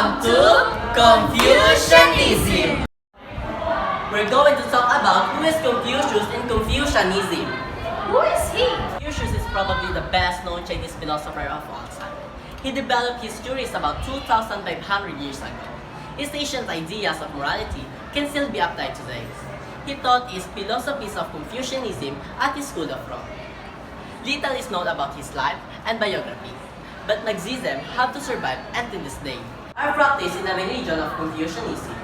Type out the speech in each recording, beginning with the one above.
Welcome to Confucianism! We're going to talk about who is Confucius in Confucianism. Who is he? Confucius is probably the best known Chinese philosopher of all time. He developed his theories about 2,500 years ago. His ancient ideas of morality can still be applied today. He taught his philosophies of Confucianism at his school of Rome. Little is known about his life and biography, but Marxism had to survive until this day. Are practiced in the religion of Confucianism.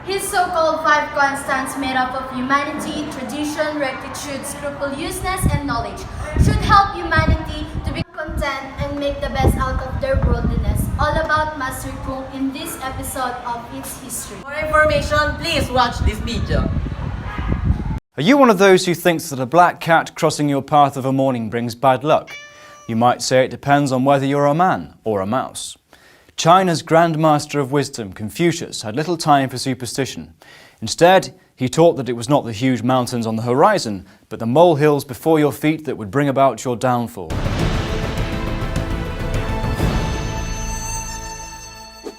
His so-called five constants made up of humanity, tradition, rectitude, scrupulousness, and knowledge should help humanity to be content and make the best out of their worldliness. All about Master Kung in this episode of its history. For information, please watch this video. Are you one of those who thinks that a black cat crossing your path of a morning brings bad luck? You might say it depends on whether you're a man or a mouse. China's Grand Master of Wisdom, Confucius, had little time for superstition. Instead, he taught that it was not the huge mountains on the horizon, but the molehills before your feet that would bring about your downfall.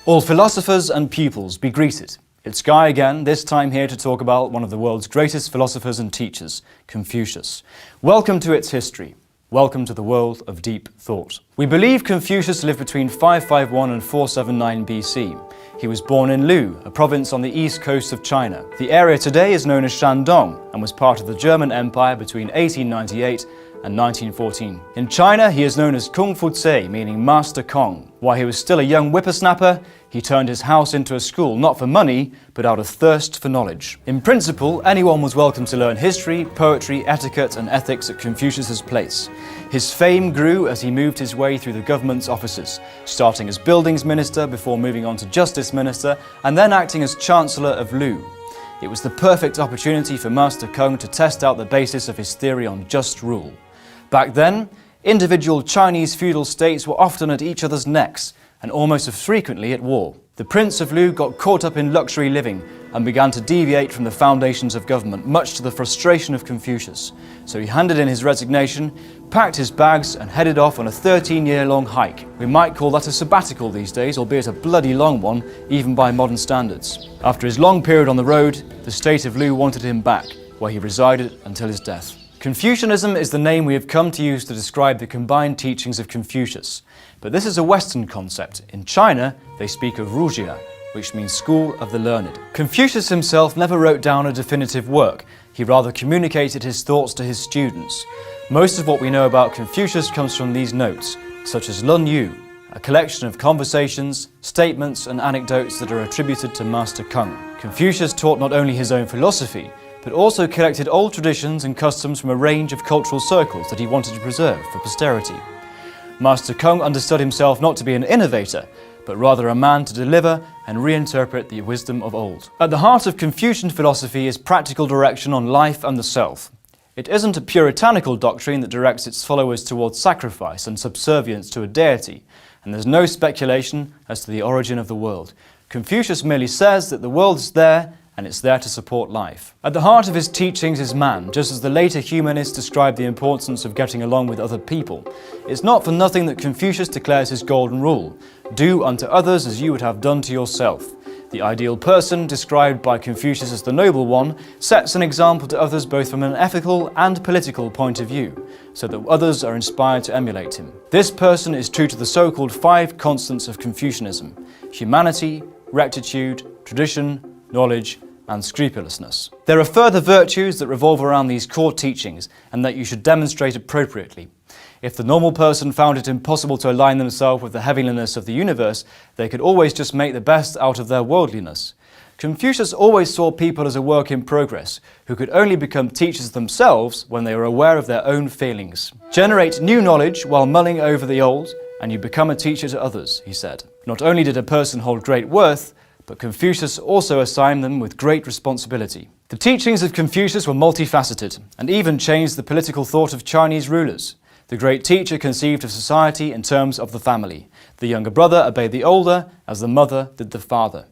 All philosophers and pupils, be greeted. It's Guy again, this time here to talk about one of the world's greatest philosophers and teachers, Confucius. Welcome to its history. Welcome to the world of deep thought. We believe Confucius lived between 551 and 479 BC. He was born in Lu, a province on the east coast of China. The area today is known as Shandong and was part of the German Empire between 1898 and 1914. In China, he is known as Kung Fu Tse, meaning Master Kong. While he was still a young whippersnapper, he turned his house into a school, not for money, but out of thirst for knowledge. In principle, anyone was welcome to learn history, poetry, etiquette, and ethics at Confucius's place. His fame grew as he moved his way through the government's offices, starting as buildings minister before moving on to justice minister, and then acting as chancellor of Lu. It was the perfect opportunity for Master Kung to test out the basis of his theory on just rule. Back then, individual Chinese feudal states were often at each other's necks, and almost as frequently at war. The Prince of Lu got caught up in luxury living and began to deviate from the foundations of government, much to the frustration of Confucius. So he handed in his resignation, packed his bags and headed off on a 13-year-long hike. We might call that a sabbatical these days, albeit a bloody long one, even by modern standards. After his long period on the road, the state of Lu wanted him back, where he resided until his death. Confucianism is the name we have come to use to describe the combined teachings of Confucius. But this is a Western concept. In China, they speak of Rujia, which means school of the learned. Confucius himself never wrote down a definitive work. He rather communicated his thoughts to his students. Most of what we know about Confucius comes from these notes, such as Lun Yu, a collection of conversations, statements, and anecdotes that are attributed to Master Kung. Confucius taught not only his own philosophy, but also collected old traditions and customs from a range of cultural circles that he wanted to preserve for posterity. Master Kung understood himself not to be an innovator, but rather a man to deliver and reinterpret the wisdom of old. At the heart of Confucian philosophy is practical direction on life and the self. It isn't a puritanical doctrine that directs its followers towards sacrifice and subservience to a deity, and there's no speculation as to the origin of the world. Confucius merely says that the world is there and it's there to support life. At the heart of his teachings is man, just as the later humanists described the importance of getting along with other people. It's not for nothing that Confucius declares his golden rule: do unto others as you would have done to yourself. The ideal person, described by Confucius as the noble one, sets an example to others both from an ethical and political point of view, so that others are inspired to emulate him. This person is true to the so-called five constants of Confucianism: humanity, rectitude, tradition, knowledge, and scrupulousness. There are further virtues that revolve around these core teachings and that you should demonstrate appropriately. If the normal person found it impossible to align themselves with the heavenliness of the universe, they could always just make the best out of their worldliness. Confucius always saw people as a work in progress, who could only become teachers themselves when they were aware of their own failings. Generate new knowledge while mulling over the old, and you become a teacher to others, he said. Not only did a person hold great worth, but Confucius also assigned them with great responsibility. The teachings of Confucius were multifaceted and even changed the political thought of Chinese rulers. The great teacher conceived of society in terms of the family. The younger brother obeyed the older as the mother did the father.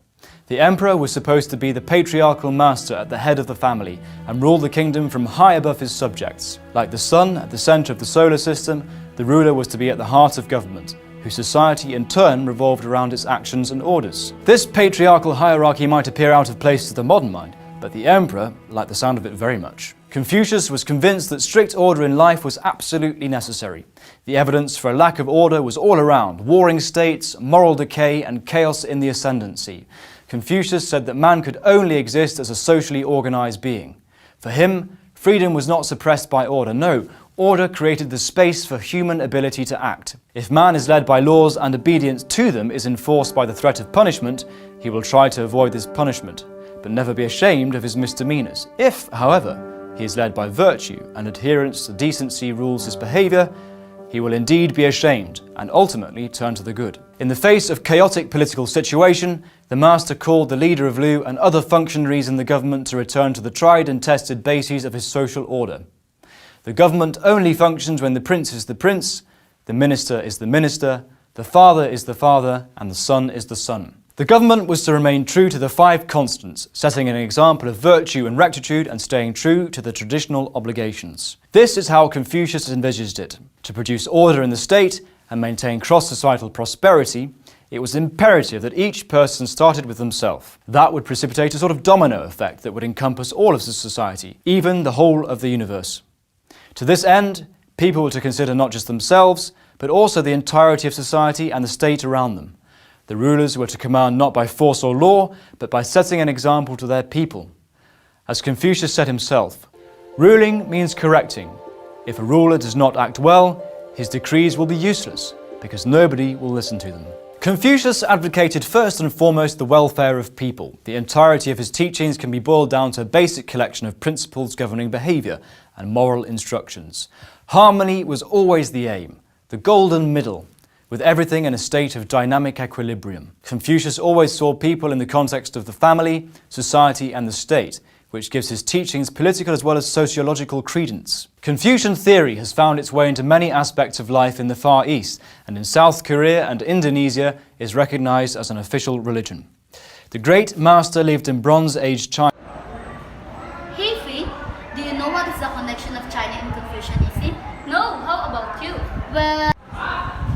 The emperor was supposed to be the patriarchal master at the head of the family and rule the kingdom from high above his subjects. Like the sun at the center of the solar system, the ruler was to be at the heart of government, whose society in turn revolved around its actions and orders. This patriarchal hierarchy might appear out of place to the modern mind, but the emperor liked the sound of it very much. Confucius was convinced that strict order in life was absolutely necessary. The evidence for a lack of order was all around: warring states, moral decay, and chaos in the ascendancy. Confucius said that man could only exist as a socially organized being. For him, freedom was not suppressed by order. No, order created the space for human ability to act. If man is led by laws and obedience to them is enforced by the threat of punishment, he will try to avoid this punishment, but never be ashamed of his misdemeanors. If, however, he is led by virtue and adherence to decency rules his behavior, he will indeed be ashamed and ultimately turn to the good. In the face of chaotic political situation, the master called the leader of Lu and other functionaries in the government to return to the tried and tested bases of his social order. The government only functions when the prince is the prince, the minister is the minister, the father is the father, and the son is the son. The government was to remain true to the 5 constants, setting an example of virtue and rectitude and staying true to the traditional obligations. This is how Confucius envisaged it. To produce order in the state and maintain cross-societal prosperity, it was imperative that each person started with themselves. That would precipitate a sort of domino effect that would encompass all of the society, even the whole of the universe. To this end, people were to consider not just themselves, but also the entirety of society and the state around them. The rulers were to command not by force or law, but by setting an example to their people. As Confucius said himself, ruling means correcting. If a ruler does not act well, his decrees will be useless, because nobody will listen to them. Confucius advocated first and foremost the welfare of people. The entirety of his teachings can be boiled down to a basic collection of principles governing behavior and moral instructions. Harmony was always the aim, the golden middle, with everything in a state of dynamic equilibrium. Confucius always saw people in the context of the family, society, and the state, which gives his teachings political as well as sociological credence. Confucian theory has found its way into many aspects of life in the Far East, and in South Korea and Indonesia is recognized as an official religion. The great master lived in Bronze Age China. Hey Free, do you know what is the connection of China and Confucianism? No, how about you? Well,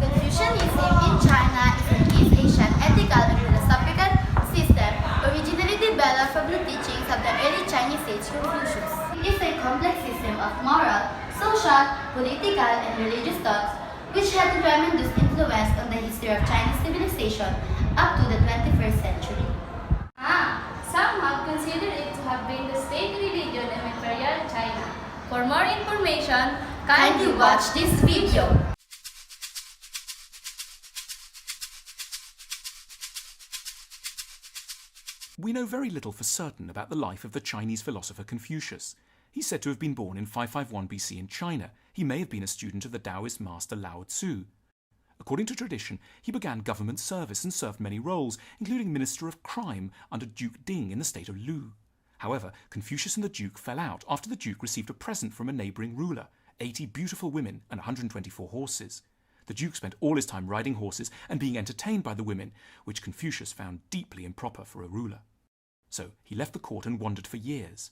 Confucianism in China is an East Asian ethical and philosophical system originally developed from the teachings of the early Chinese sage Confucius. It is a complex system of moral, social, political, and religious thoughts which had a tremendous influence on the history of Chinese civilization up to the 21st century. Some have considered it to have been the state religion of Imperial China. For more information, Kindly watch this video. We know very little for certain about the life of the Chinese philosopher Confucius. He's said to have been born in 551 BC in China. He may have been a student of the Taoist master Lao Tzu. According to tradition, he began government service and served many roles, including Minister of Crime under Duke Ding in the state of Lu. However, Confucius and the Duke fell out after the Duke received a present from a neighbouring ruler, 80 beautiful women and 124 horses. The Duke spent all his time riding horses and being entertained by the women, which Confucius found deeply improper for a ruler. So he left the court and wandered for years.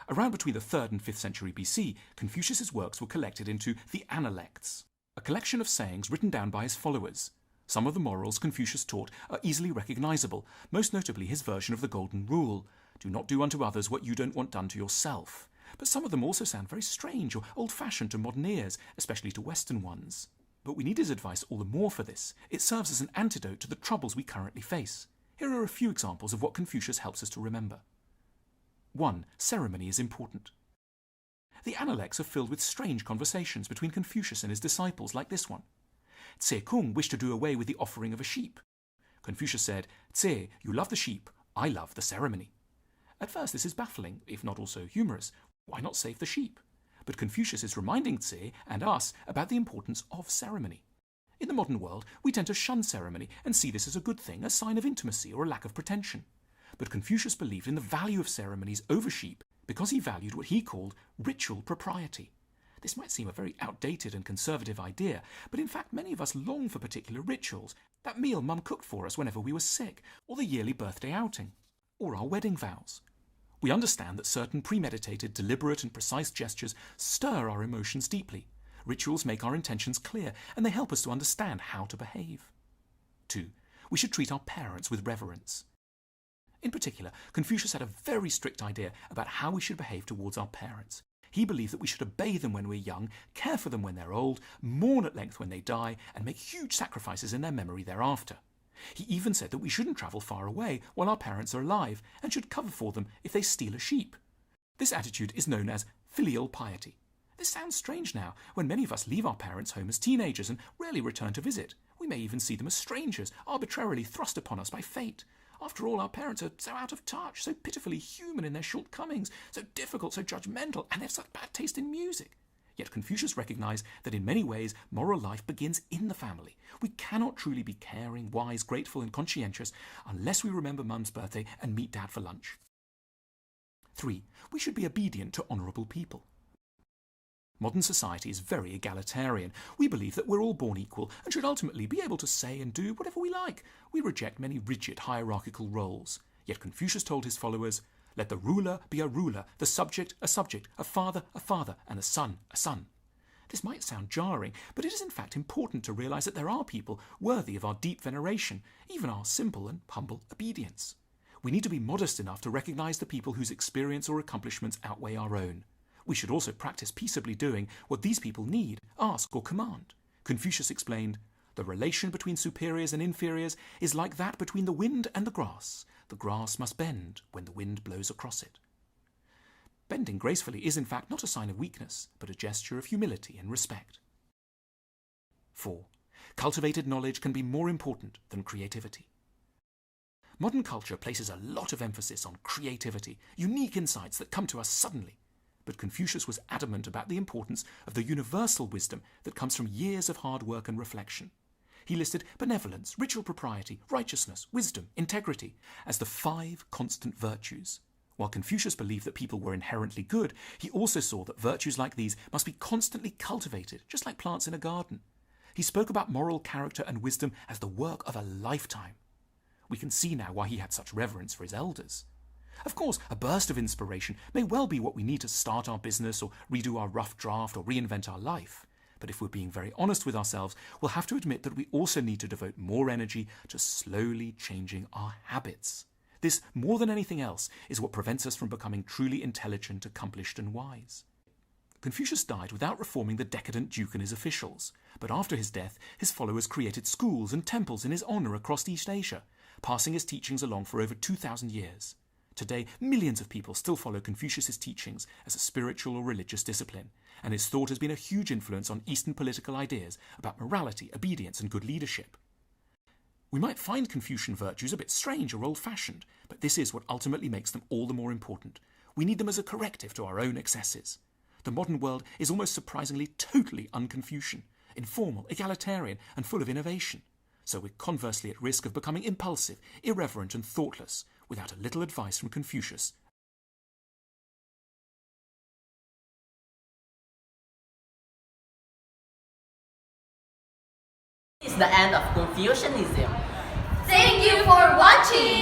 Around between the 3rd and 5th century BC, Confucius's works were collected into the Analects, a collection of sayings written down by his followers. Some of the morals Confucius taught are easily recognizable, most notably his version of the Golden Rule: do not do unto others what you don't want done to yourself. But some of them also sound very strange or old-fashioned to modern ears, especially to Western ones. But we need his advice all the more for this. It serves as an antidote to the troubles we currently face. Here are a few examples of what Confucius helps us to remember. 1. Ceremony is important. The Analects are filled with strange conversations between Confucius and his disciples, like this one. Tse Kung wished to do away with the offering of a sheep. Confucius said, "Tse, you love the sheep, I love the ceremony." At first this is baffling, if not also humorous. Why not save the sheep? But Confucius is reminding Tse and us about the importance of ceremony. In the modern world, we tend to shun ceremony and see this as a good thing, a sign of intimacy or a lack of pretension. But Confucius believed in the value of ceremonies over sheep because he valued what he called ritual propriety. This might seem a very outdated and conservative idea, but in fact many of us long for particular rituals. That meal Mum cooked for us whenever we were sick, or the yearly birthday outing, or our wedding vows. We understand that certain premeditated, deliberate and precise gestures stir our emotions deeply, Rituals make our intentions clear, and they help us to understand how to behave. 2. We should treat our parents with reverence. In particular, Confucius had a very strict idea about how we should behave towards our parents. He believed that we should obey them when we're young, care for them when they're old, mourn at length when they die, and make huge sacrifices in their memory thereafter. He even said that we shouldn't travel far away while our parents are alive, and should cover for them if they steal a sheep. This attitude is known as filial piety. This sounds strange now, when many of us leave our parents' home as teenagers and rarely return to visit. We may even see them as strangers, arbitrarily thrust upon us by fate. After all, our parents are so out of touch, so pitifully human in their shortcomings, so difficult, so judgmental, and they have such bad taste in music. Yet Confucius recognized that in many ways, moral life begins in the family. We cannot truly be caring, wise, grateful, and conscientious unless we remember Mum's birthday and meet Dad for lunch. 3. We should be obedient to honourable people. Modern society is very egalitarian. We believe that we're all born equal and should ultimately be able to say and do whatever we like. We reject many rigid hierarchical roles. Yet Confucius told his followers, "Let the ruler be a ruler, the subject, a father, and a son, a son." This might sound jarring, but it is in fact important to realise that there are people worthy of our deep veneration, even our simple and humble obedience. We need to be modest enough to recognise the people whose experience or accomplishments outweigh our own. We should also practice peaceably doing what these people need, ask, or command. Confucius explained, "The relation between superiors and inferiors is like that between the wind and the grass. The grass must bend when the wind blows across it." Bending gracefully is in fact not a sign of weakness, but a gesture of humility and respect. 4. Cultivated knowledge can be more important than creativity. Modern culture places a lot of emphasis on creativity, unique insights that come to us suddenly. But Confucius was adamant about the importance of the universal wisdom that comes from years of hard work and reflection. He listed benevolence, ritual propriety, righteousness, wisdom, integrity as the 5 constant virtues. While Confucius believed that people were inherently good, he also saw that virtues like these must be constantly cultivated, just like plants in a garden. He spoke about moral character and wisdom as the work of a lifetime. We can see now why he had such reverence for his elders. Of course, a burst of inspiration may well be what we need to start our business or redo our rough draft or reinvent our life. But if we're being very honest with ourselves, we'll have to admit that we also need to devote more energy to slowly changing our habits. This, more than anything else, is what prevents us from becoming truly intelligent, accomplished, and wise. Confucius died without reforming the decadent duke and his officials, but after his death, his followers created schools and temples in his honour across East Asia, passing his teachings along for over 2,000 years. Today, millions of people still follow Confucius's teachings as a spiritual or religious discipline, and his thought has been a huge influence on Eastern political ideas about morality, obedience, and good leadership. We might find Confucian virtues a bit strange or old-fashioned, but this is what ultimately makes them all the more important. We need them as a corrective to our own excesses. The modern world is almost surprisingly totally un-Confucian, informal, egalitarian, and full of innovation. So we're conversely at risk of becoming impulsive, irreverent, and thoughtless, without a little advice from Confucius. This is the end of Confucianism. Thank you for watching!